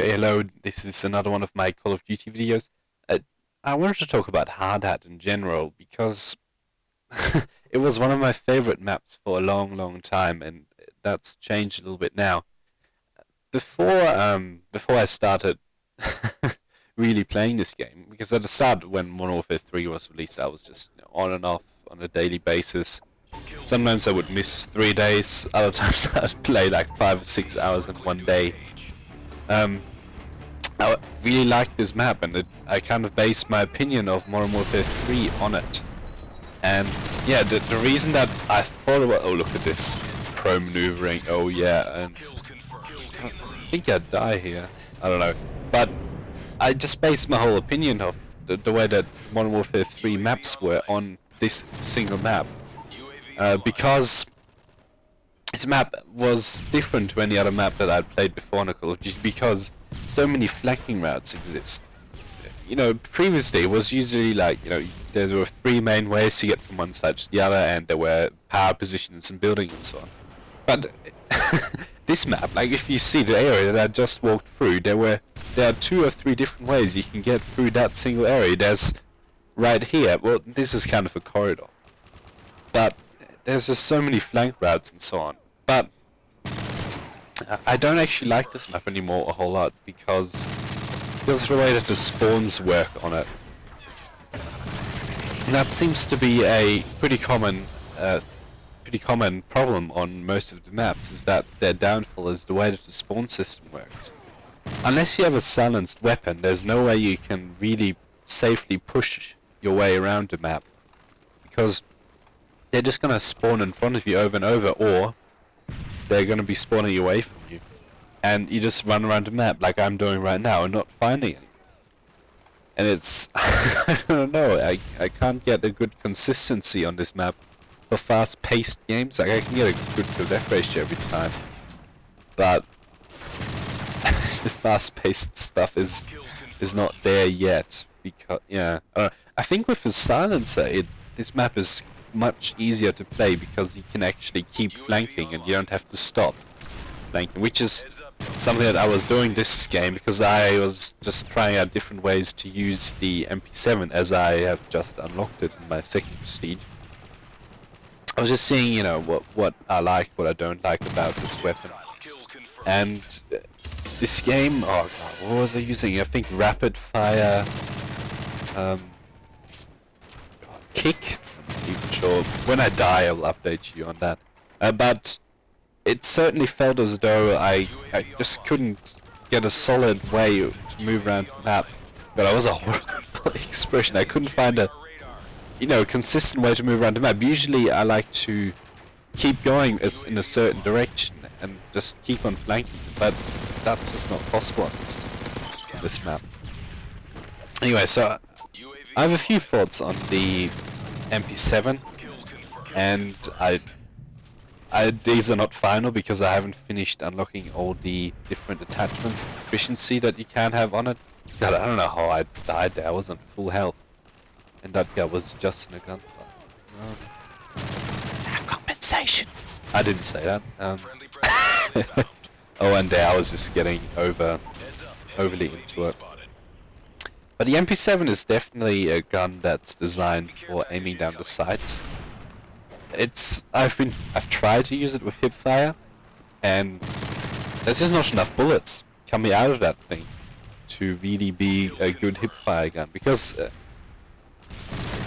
Okay, hello, this is another one of my Call of Duty videos. Uh, I wanted to talk about Hardhat in general because it was one of my favorite maps for a long, long time, and that's changed a little bit now. Before I started really playing this game, because at the start when Modern Warfare 3 was released, I was just on and off on a daily basis. Sometimes I would miss 3 days, other times I'd play like 5 or 6 hours in one day. Um, I really liked this map, and I kind of based my opinion of Modern Warfare 3 on it. And yeah, the reason that I thought about, oh look at this pro maneuvering, oh yeah, and I think I'd die here, I don't know. But I just based my whole opinion of the way that Modern Warfare 3 maps were on this single map. Because this map was different to any other map that I'd played before on Call of Duty, because so many flanking routes exist. Previously it was usually like, there were three main ways to get from one side to the other, and there were power positions and buildings and so on. But this map, like if you see the area that I just walked through, there are 2 or 3 different ways you can get through that single area. There's right here, well, this is kind of a corridor, but there's just so many flank routes and so on. But I don't actually like this map anymore a whole lot because of the way that the spawns work on it. And that seems to be a pretty common problem on most of the maps, is that their downfall is the way that the spawn system works. Unless you have a silenced weapon, there's no way you can really safely push your way around the map, because they're just gonna spawn in front of you over and over, or they're gonna be spawning away from you, and you just run around the map like I'm doing right now and not finding it. And it's I don't know, I can't get a good consistency on this map for fast-paced games. Like I can get a good kill-death ratio every time, but the fast-paced stuff is not there yet. Because I think with the silencer, this map is much easier to play because you can actually keep flanking and you don't have to stop flanking, which is something that I was doing this game because I was just trying out different ways to use the MP7, as I have just unlocked it in my second prestige. I was just seeing, what I like, what I don't like about this weapon. And this game, oh god, what was I using? I think rapid fire kick. Even sure. When I die, I'll update you on that. But it certainly felt as though I just couldn't get a solid way to move around the map. But that was a horrible expression. I couldn't find a consistent way to move around the map. Usually I like to keep going in a certain direction and just keep on flanking, but that's just not possible on this map. Anyway, so I have a few thoughts on the MP7, and these are not final because I haven't finished unlocking all the different attachments and efficiency that you can have on it. God, I don't know how I died there. I was on full health, and that guy was just in a gunfight. Compensation. I didn't say that. Oh, and there I was just getting overly into it. But the MP7 is definitely a gun that's designed for aiming down the sights. I've tried to use it with hipfire, and there's just not enough bullets coming out of that thing to really be a good hipfire gun. Because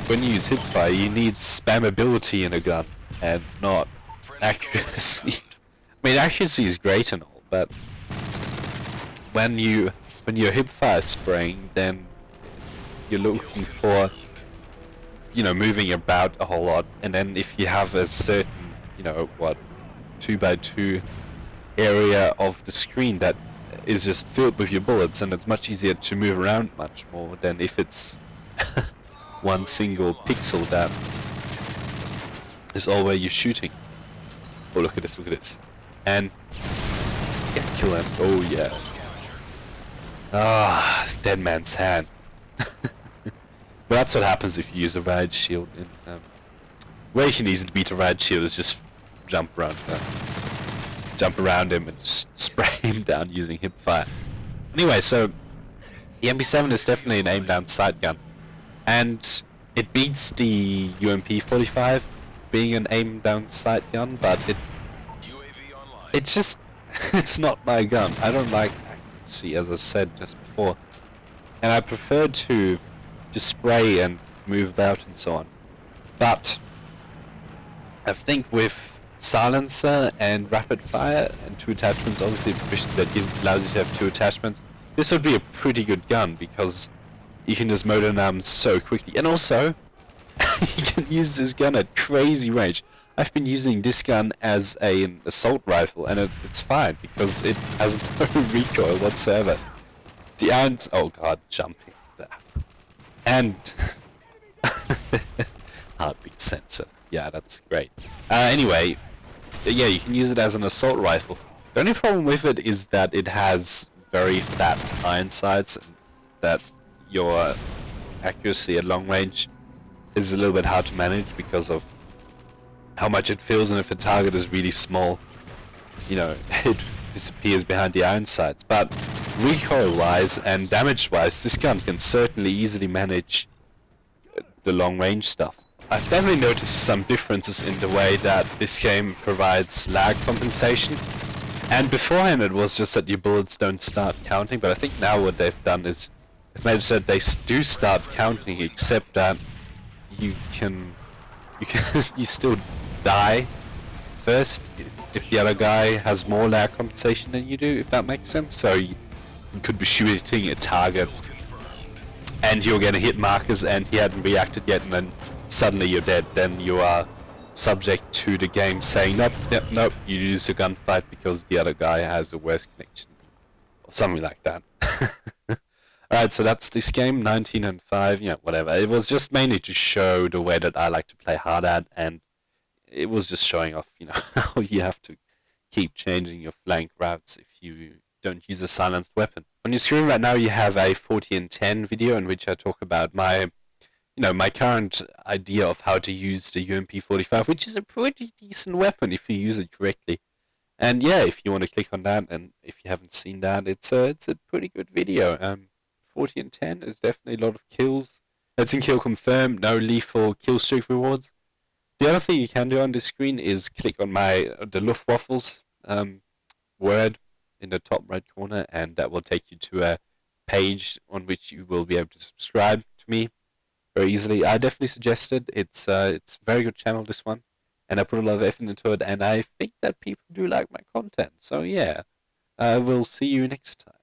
when you use hipfire, you need spammability in a gun and not accuracy. I mean, accuracy is great and all, but when you're hipfire spraying, then you're looking for, moving about a whole lot, and then if you have a certain, 2x2 area of the screen that is just filled with your bullets, and it's much easier to move around much more than if it's one single pixel that is all where you're shooting. Oh, look at this. And yeah, kill him. Oh yeah. Ah, dead man's hand. But that's what happens if you use a riot shield. Way you can easily beat a riot shield is just jump around him and spray him down using hip fire. Anyway, so the MP7 is definitely an aim-down sight gun, and it beats the UMP45 being an aim-down sight gun, but it's just it's not my gun. I don't like accuracy, as I said just before, and I prefer to just spray and move about and so on. But I think with silencer and rapid fire and 2 attachments, obviously that allows you to have 2 attachments, this would be a pretty good gun because you can just motor them so quickly. And also, you can use this gun at crazy range. I've been using this gun as an assault rifle, and it's fine because it has no recoil whatsoever. The irons, oh god, jumping. And heartbeat sensor. Yeah, that's great. Anyway, yeah, you can use it as an assault rifle. The only problem with it is that it has very fat iron sights, and that your accuracy at long range is a little bit hard to manage because of how much it feels, and if the target is really small, you know, it disappears behind the iron sights. But recoil-wise and damage-wise, this gun can certainly easily manage the long-range stuff. I've definitely noticed some differences in the way that this game provides lag compensation. And beforehand it was just that your bullets don't start counting, but I think now what they've done is they've made it so that they do start counting, except that you still die first if the other guy has more lag compensation than you do, if that makes sense. So you could be shooting a target and you're going to hit markers and he hadn't reacted yet, and then suddenly you're dead. Then you are subject to the game saying, nope, nope, nope, you lose the gunfight because the other guy has a worse connection, or something like that. Alright, so that's this game, 19 and 5, yeah, whatever. It was just mainly to show the way that I like to play Hardhat, and it was just showing off, you know, how you have to keep changing your flank routes if you don't use a silenced weapon. On your screen right now you have a 40 and 10 video in which I talk about my current idea of how to use the UMP45, which is a pretty decent weapon if you use it correctly. And yeah, if you want to click on that, and if you haven't seen that, it's a pretty good video. 40 and 10 is definitely a lot of kills. Let's in kill confirm, no lethal kill streak rewards. The other thing you can do on this screen is click on the Luftwaffles word in the top right corner, and that will take you to a page on which you will be able to subscribe to me very easily. I definitely suggest it. It's a very good channel, this one, and I put a lot of effort into it, and I think that people do like my content. So yeah, we'll see you next time.